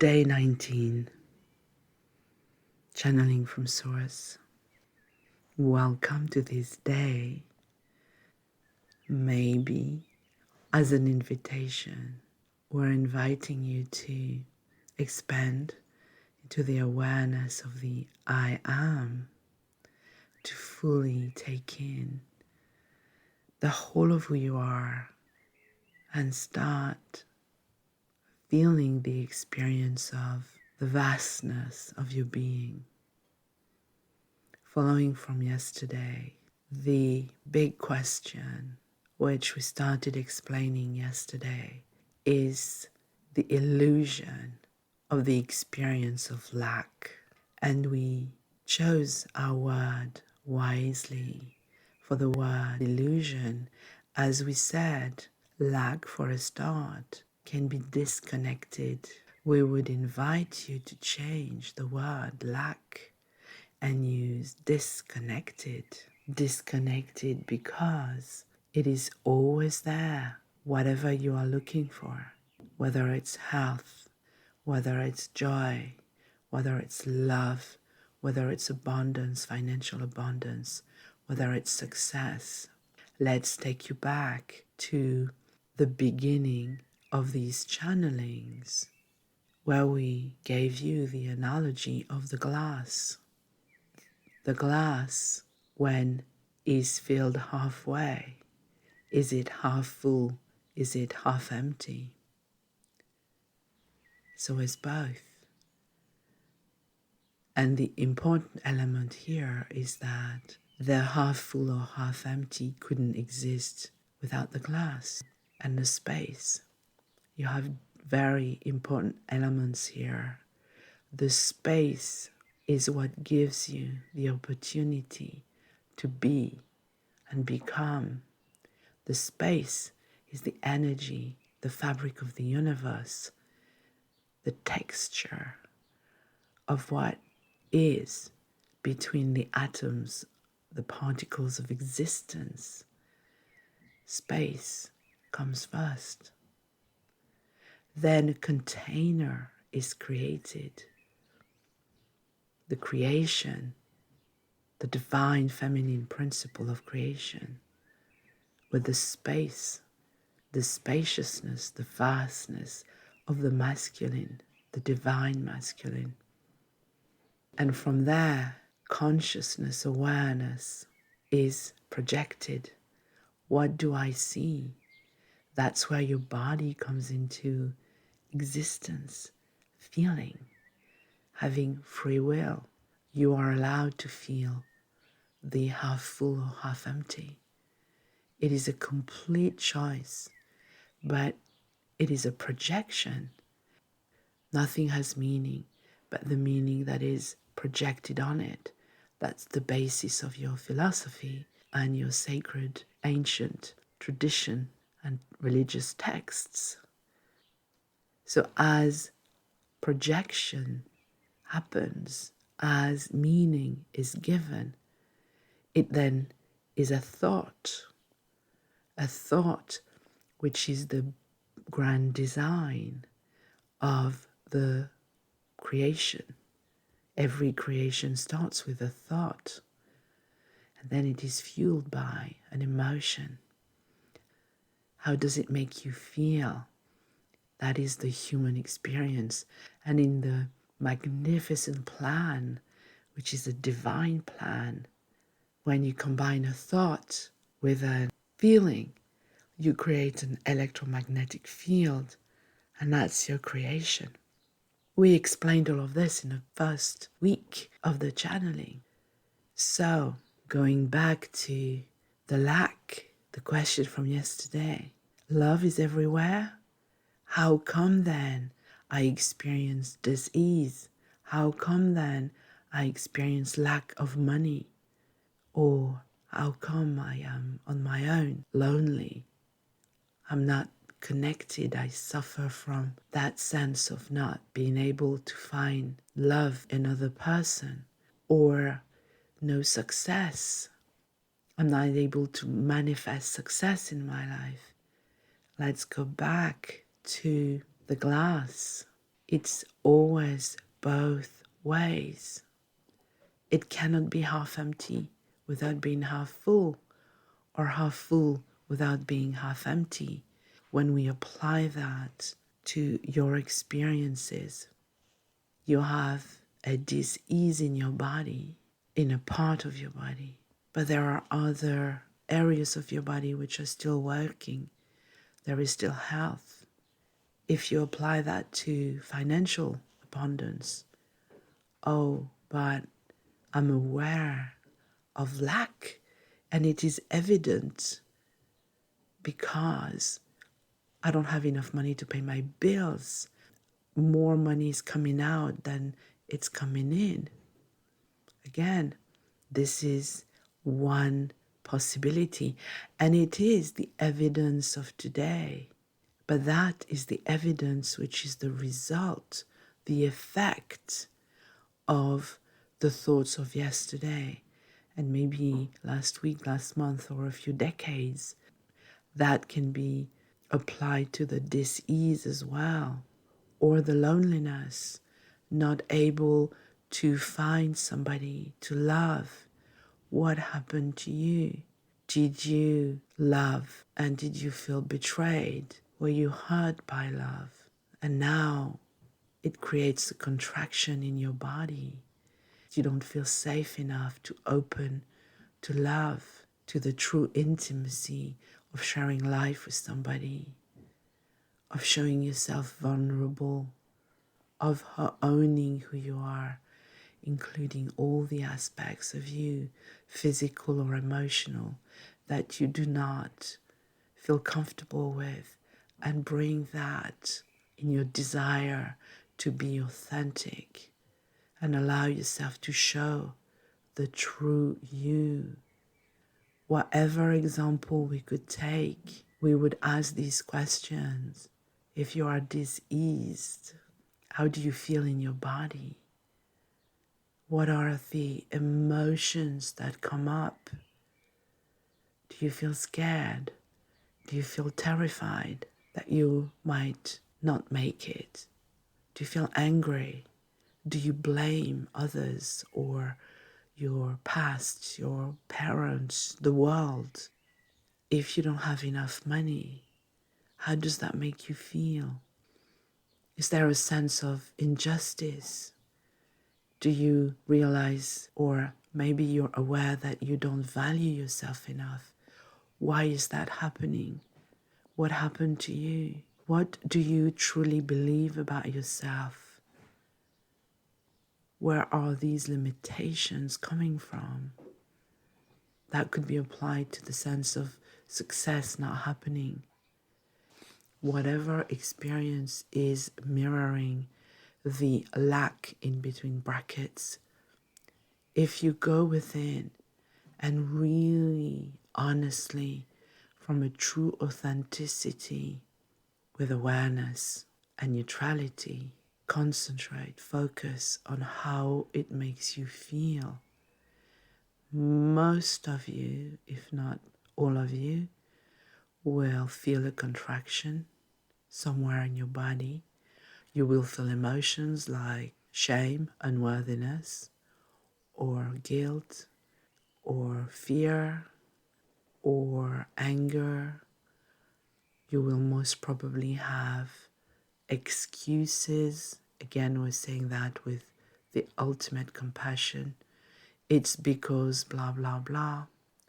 Day 19, channeling from Source. Welcome to this day. Maybe as an invitation, we're inviting you to expand into the awareness of the I am, to fully take in the whole of who you are and start feeling the experience of the vastness of your being. Following from yesterday, the big question, which we started explaining yesterday, is the illusion of the experience of lack. And we chose our word wisely for the word illusion. As we said, lack for a start can be disconnected. We would invite you to change the word lack and use disconnected. Disconnected because it is always there, whatever you are looking for, whether it's health, whether it's joy, whether it's love, whether it's abundance, financial abundance, whether it's success. Let's take you back to the beginning of these channelings, where we gave you the analogy of the glass. The glass, when is filled halfway, is it half full? Is it half empty? So it's both. And the important element here is that the half full or half empty couldn't exist without the glass and the space. You have very important elements here. The space is what gives you the opportunity to be and become. The space is the energy, the fabric of the universe, the texture of what is between the atoms, the particles of existence. Space comes first. Then a container is created. The creation, the divine feminine principle of creation, with the space, the spaciousness, the vastness of the masculine, the divine masculine. And from there, consciousness, awareness is projected. What do I see? That's where your body comes into existence, feeling, having free will. You are allowed to feel the half full or half empty. It is a complete choice, but it is a projection. Nothing has meaning but the meaning that is projected on it. That's the basis of your philosophy and your sacred ancient tradition and religious texts. So as projection happens, as meaning is given, it then is a thought which is the grand design of the creation. Every creation starts with a thought, and then it is fueled by an emotion. How does it make you feel? That is the human experience. And in the magnificent plan, which is a divine plan, when you combine a thought with a feeling, you create an electromagnetic field, and that's your creation. We explained all of this in the first week of the channeling. So, going back to the lack, the question from yesterday, love is everywhere? How come then I experience dis-ease? How come then I experience lack of money? Or how come I am on my own, lonely? I'm not connected. I suffer from that sense of not being able to find love in another person, or no success. I'm not able to manifest success in my life. Let's go back to the glass. It's always both ways. It cannot be half empty without being half full, or half full without being half empty. When we apply that to your experiences, you have a dis-ease in your body, in a part of your body, but there are other areas of your body which are still working. There is still health. If you apply that to financial abundance, oh, but I'm aware of lack, and it is evident because I don't have enough money to pay my bills. More money is coming out than it's coming in. Again, this is one possibility, and it is the evidence of today. But that is the evidence which is the result, the effect of the thoughts of yesterday, and maybe last week, last month, or a few decades. That can be applied to the dis-ease as well, or the loneliness, not able to find somebody to love. What happened to you? Did you love and did you feel betrayed? Were you hurt by love? And now it creates a contraction in your body. You don't feel safe enough to open to love, to the true intimacy of sharing life with somebody, of showing yourself vulnerable, of her owning who you are, including all the aspects of you, physical or emotional, that you do not feel comfortable with, and bring that in your desire to be authentic and allow yourself to show the true you. Whatever example we could take, we would ask these questions. If you are diseased, how do you feel in your body? What are the emotions that come up? Do you feel scared? Do you feel terrified that you might not make it? Do you feel angry? Do you blame others or your past, your parents, the world? If you don't have enough money, how does that make you feel? Is there a sense of injustice? Do you realize, or maybe you're aware that you don't value yourself enough? Why is that happening? What happened to you? What do you truly believe about yourself? Where are these limitations coming from? That could be applied to the sense of success not happening. Whatever experience is mirroring the lack in between brackets, if you go within and really honestly, from a true authenticity, with awareness and neutrality, concentrate, focus on how it makes you feel. Most of you, if not all of you, will feel a contraction somewhere in your body. You will feel emotions like shame, unworthiness, or guilt, or fear, or anger. You will most probably have excuses. Again, we're saying that with the ultimate compassion. It's because blah, blah, blah,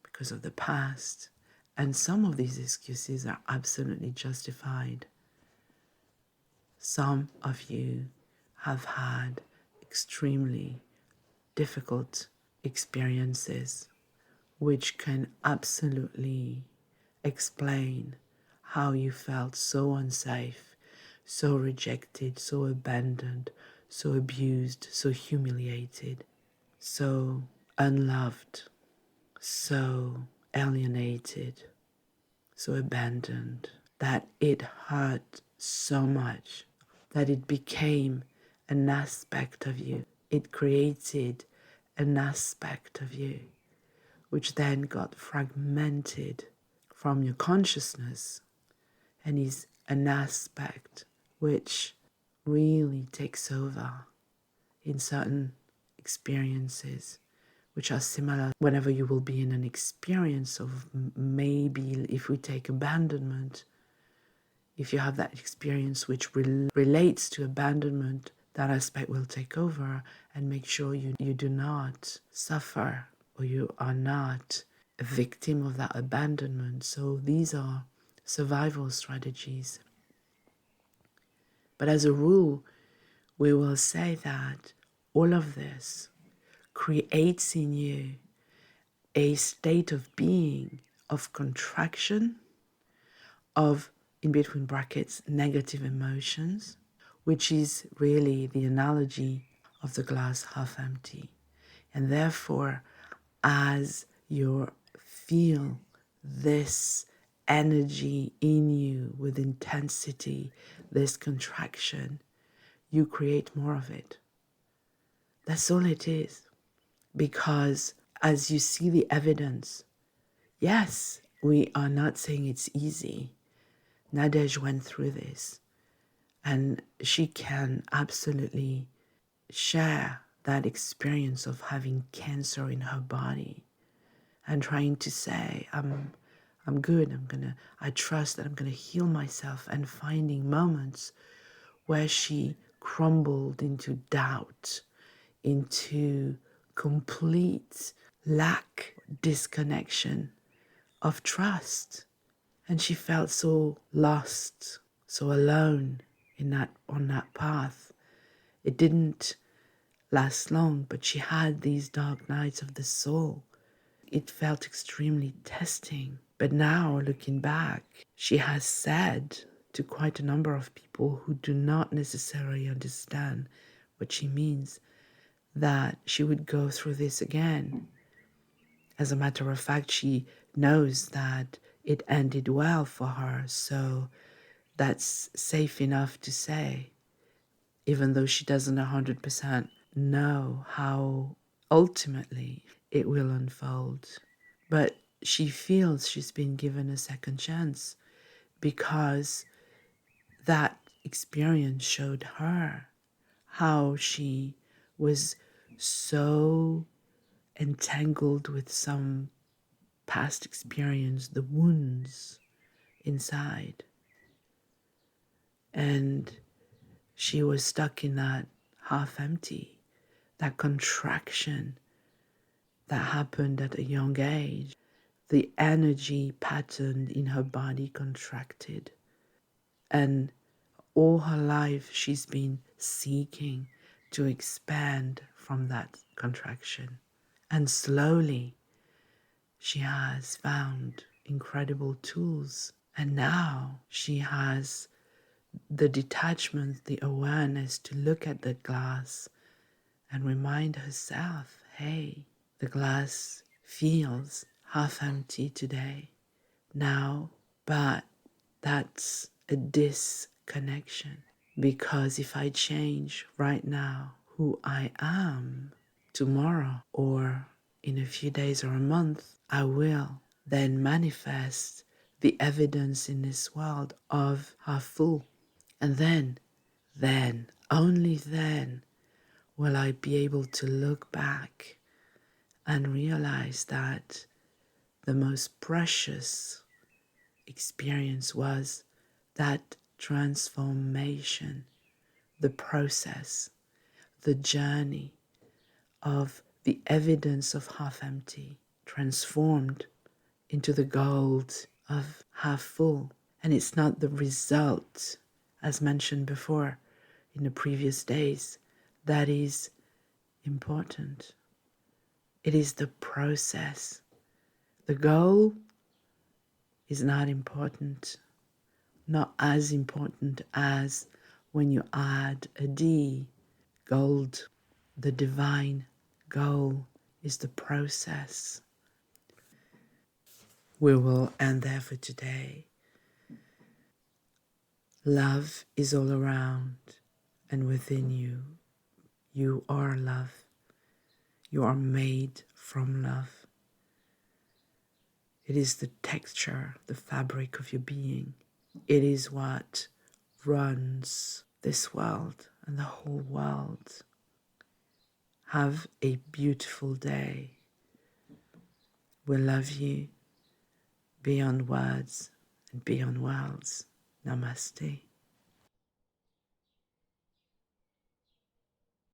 because of the past. And some of these excuses are absolutely justified. Some of you have had extremely difficult experiences which can absolutely explain how you felt so unsafe, so rejected, so abandoned, so abused, so humiliated, so unloved, so alienated, so abandoned, that it hurt so much that it became an aspect of you. It created an aspect of you, which then got fragmented from your consciousness and is an aspect which really takes over in certain experiences, which are similar whenever you will be in an experience of maybe, if we take abandonment, if you have that experience which relates to abandonment, that aspect will take over and make sure you do not suffer, or you are not a victim of that abandonment. So these are survival strategies. But as a rule, we will say that all of this creates in you a state of being of contraction, of, in between brackets, negative emotions, which is really the analogy of the glass half empty. And therefore, as you feel this energy in you with intensity, this contraction, you create more of it. That's all it is. Because as you see the evidence, yes, we are not saying it's easy. Nadej went through this, and she can absolutely share that experience of having cancer in her body and trying to say, I'm good, I trust that I'm gonna heal myself, and finding moments where she crumbled into doubt, into complete lack, disconnection of trust. And she felt so lost, so alone on that path. It didn't last long, but she had these dark nights of the soul. It felt extremely testing. But now, looking back, she has said to quite a number of people who do not necessarily understand what she means, that she would go through this again. As a matter of fact, she knows that it ended well for her, so that's safe enough to say, even though she doesn't 100% know how ultimately it will unfold. But she feels she's been given a second chance because that experience showed her how she was so entangled with some past experience, the wounds inside. And she was stuck in that half empty, that contraction that happened at a young age. The energy pattern in her body contracted. And all her life she's been seeking to expand from that contraction. And slowly she has found incredible tools. And now she has the detachment, the awareness to look at the glass and remind herself, hey, the glass feels half empty today, now, but that's a disconnection. Because if I change right now who I am, tomorrow or in a few days or a month, I will then manifest the evidence in this world of half full. And then, only then, will I be able to look back and realize that the most precious experience was that transformation, the process, the journey of the evidence of half empty transformed into the gold of half full. And it's not the result, as mentioned before in the previous days, that is important. It is the process. The goal is not important, not as important as when you add a D. Gold, the divine goal, is the process. We will end there for today. Love is all around and within you. You are love. You are made from love. It is the texture, the fabric of your being. It is what runs this world and the whole world. Have a beautiful day. We love you beyond words and beyond worlds. Namaste.